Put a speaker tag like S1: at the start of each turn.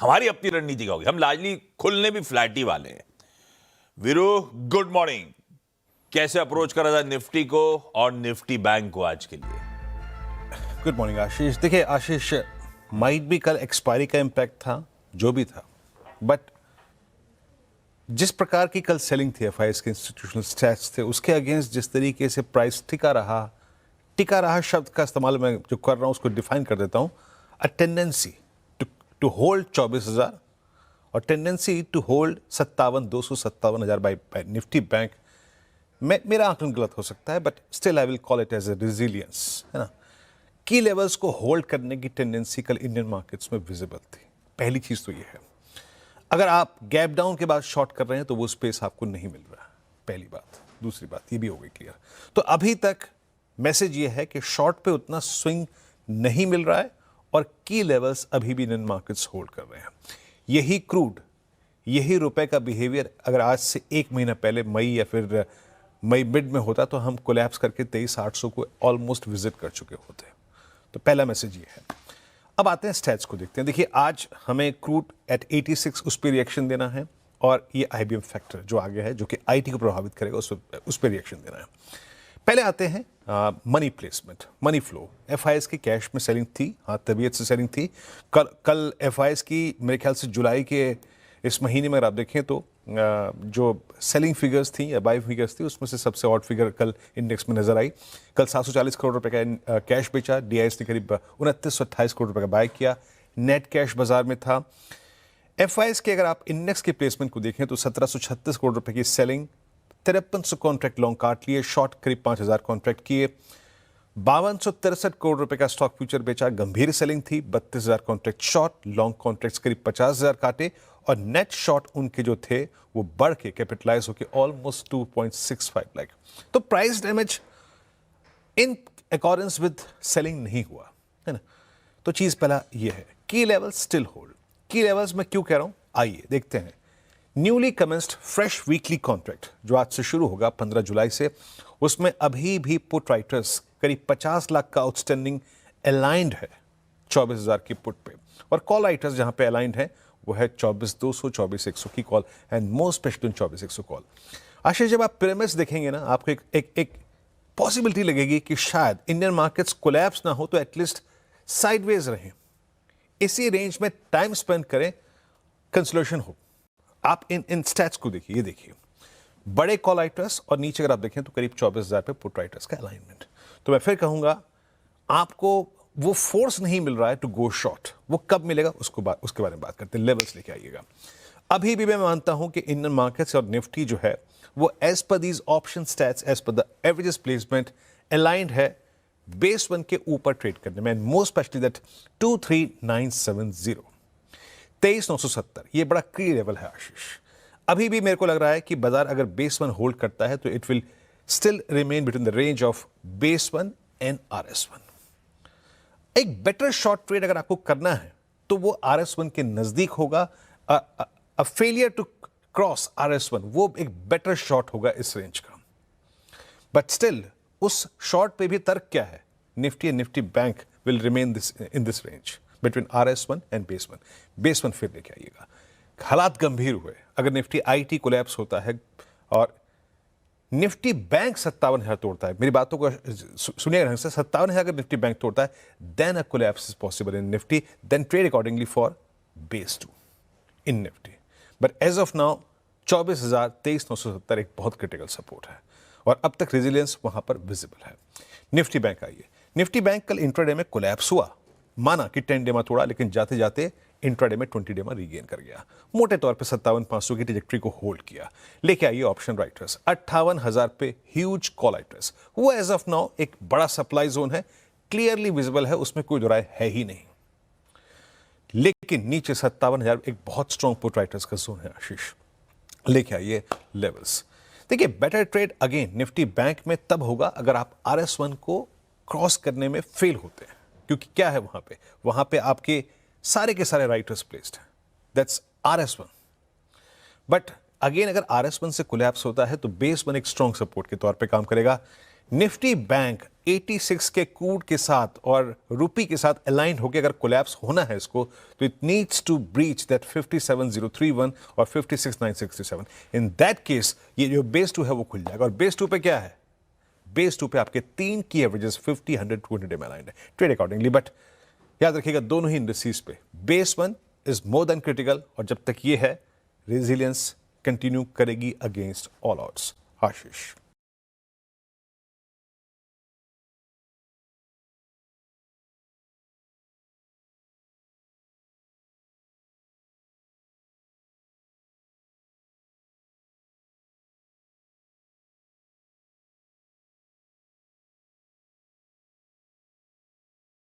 S1: हमारी अपनी रणनीति का होगी। हम लाजली खुलने भी फ्लैटी वाले हैं। Veeru, good morning. कैसे अप्रोच करा था निफ्टी को और निफ्टी बैंक को आज के लिए?
S2: गुड मॉर्निंग आशीष। देखिए आशीष, माइट भी कल एक्सपायरी का इम्पैक्ट था, जो भी था, बट जिस प्रकार की कल सेलिंग थी एफआईएस के इंस्टीट्यूशनल स्टैट्स थे, उसके अगेंस्ट जिस तरीके से प्राइस टिका रहा शब्द का इस्तेमाल मैं जो कर रहा हूं उसको डिफाइन कर देता हूं। अ टेंडेंसी टू होल्ड 24,000 और tendency to hold 57,257,000 by Nifty bank. मेरा आंकलन गलत हो सकता है, but still I will call it as a resilience, है ना। की लेवल्स को होल्ड करने की टेंडेंसी कल इंडियन मार्केट्स में विजिबल थी। पहली चीज तो ये है, अगर आप गैप डाउन के बाद शॉर्ट कर रहे हैं तो वो स्पेस आपको नहीं मिल रहा है, पहली बात। दूसरी बात ये भी हो गई क्लियर। तो अभी तक मैसेज ये है कि शॉर्ट पे उतना स्विंग नहीं मिल रहा है और की लेवल्स अभी भी इंडियन मार्केट्स होल्ड कर रहे हैं। यही क्रूड, यही रुपए का बिहेवियर अगर आज से एक महीना पहले मई या फिर मई मिड में होता तो हम कोलैप्स करके 23,800 को ऑलमोस्ट विजिट कर चुके होते। तो पहला मैसेज ये है। अब आते हैं स्टैट्स को देखते हैं। देखिए आज हमें क्रूड एट 86 उस पर रिएक्शन देना है और ये आईबीएम फैक्टर जो आगे है जो कि आईटी को प्रभावित करेगा उस पर रिएक्शन देना है। पहले आते हैं money placement, money flow. FIS की कैश में सेलिंग थी, हाँ तबीयत से सेलिंग थी। कल एफआईएस की मेरे ख्याल से जुलाई के इस महीने में अगर आप देखें तो जो सेलिंग फिगर्स थी या बाई फिगर्स थी उसमें से सबसे ऑड फिगर कल इंडेक्स में नजर आई। कल 740 करोड़ रुपए का कैश बेचा, डीआईएस ने करीब 2928 करोड़ रुपए का बाय किया, नेट कैश बाजार में था। एफआईएस के अगर आप इंडेक्स के प्लेसमेंट को देखें तो 1736 करोड़ रुपए की सेलिंग, 5300 कॉन्ट्रैक्ट लॉन्ग काट लिए, शॉर्ट करीब 5000 कॉन्ट्रैक्ट किए, 5263 करोड़ रुपए का स्टॉक फ्यूचर बेचा, गंभीर सेलिंग थी, 32,000 कॉन्ट्रैक्ट शॉर्ट, लॉन्ग कॉन्ट्रैक्ट्स करीब 50,000 काटे और नेट शॉर्ट उनके जो थे वो बढ़ के कैपिटलाइज होकर ऑलमोस्ट 2.65 लाख। तो price damage in accordance with selling नहीं हुआ, है ना। तो चीज पहला ये है, की लेवल स्टिल होल्ड। की लेवल्स मैं क्यों कह रहा हूं, आइए देखते हैं। Newly commenced fresh weekly contract जो आज से शुरू होगा 15 जुलाई से, उसमें अभी भी पुट राइटर्स करीब 50 लाख का आउटस्टैंडिंग अलाइंड है 24,000 की पुट पे, और कॉल राइटर्स जहां पे अलाइंड है वो है 24,200 24,100 की call and more specially 24,100 call. Ashish, जब आप पिरामिड्स देखेंगे ना आपको एक पॉसिबिलिटी लगेगी कि शायद इंडियन मार्केट्स कोलैप्स ना हो तो एटलीस्ट साइडवेज रहें, इसी रेंज में टाइम स्पेंड करें, कंसोलिडेशन हो। आप इन स्टैट्स को देखिए, ये देखिए बड़े कॉल राइटर्स और नीचे अगर आप देखें तो करीब 24,000 पे पुट राइटर्स का अलाइनमेंट। तो मैं फिर कहूंगा आपको वो फोर्स नहीं मिल रहा है टू गो शॉर्ट। वो कब मिलेगा उसके बारे में बात करते हैं। लेवल्स लेके आइएगा। अभी भी मैं मानता हूं कि इंडियन मार्केट्स और निफ्टी जो है वो as per these option stats, as per the averages placement aligned है बेस 1 के ऊपर ट्रेड करने में, मोर स्पेशली दैट 23970 23,970 ये बड़ा क्लियर लेवल है आशीष। अभी भी मेरे को लग रहा है कि बाजार अगर बेस 1 होल्ड करता है तो it will still remain between the range of base 1 and RS1। एक बेटर शॉर्ट ट्रेड अगर आपको करना है तो वो RS1 के नजदीक होगा। A failure to cross RS1 वो एक बेटर शॉर्ट होगा इस रेंज का। बट स्टिल उस शॉर्ट पे भी तर्क क्या है, Nifty and Nifty bank will remain in this range between RS1 and base 1। Base 1 फिर लेके आइएगा। हालात गंभीर हुए अगर निफ्टी आईटी कोलैप्स होता है और निफ्टी बैंक 57,000 तोड़ता है, मेरी बातों को सुनिएगा ढंग से, 57,000 अगर निफ्टी बैंक तोड़ता है then a collapse is possible in Nifty, then trade accordingly for base 2 in Nifty. But as of now 24,000 23,970 एक बहुत क्रिटिकल सपोर्ट है और अब तक रेजिलियंस वहां पर विजिबल है। निफ्टी बैंक आइए। निफ्टी बैंक कल इंट्राडे में कोलैप्स हुआ, माना कि 10 डे में तोड़ा, लेकिन जाते जाते इंट्राडे में 20 डे में रीगेन कर गया। मोटे तौर पे 57,500 की ट्रैजेक्टरी को होल्ड किया। लेके आइए ऑप्शन राइटर्स 58,000 पे ह्यूज कॉल राइटर्स, वो एज ऑफ नाउ एक बड़ा सप्लाई जोन है, क्लियरली विजिबल है, उसमें कोई दो राय है ही नहीं। लेकिन नीचे 57,000 एक बहुत स्ट्रॉन्ग पुट राइटर्स का जोन है आशीष। लेके आइए लेवल्स। देखिए better trade again Nifty bank में तब होगा अगर आप RS1 को क्रॉस करने में फेल होते हैं, क्योंकि क्या है वहां पे आपके सारे के सारे राइटर्स प्लेस्ड हैं, दैट्स RS1। बट अगेन अगर RS1 से कोलैप्स होता है तो बेस 1 एक स्ट्रॉन्ग सपोर्ट के तौर पे काम करेगा। निफ्टी बैंक 86 के कूड के साथ और रुपी के साथ अलाइन होकर अगर कोलैप्स होना है इसको, तो it needs to breach that 57031 और 56967. इन दैट केस ये जो बेस 2 है वो खुल जाएगा. और बेस 2 पे क्या है? बेस 2 पे आपके 3 की एवरेजेस 50, 100, 200 में अलाइंड है. Trade accordingly. बट याद रखिएगा दोनों ही इंडिसेस पे base 1 is more than critical, और जब तक ये है रेजिलियंस कंटिन्यू करेगी अगेंस्ट ऑल ऑड्स. आशीष.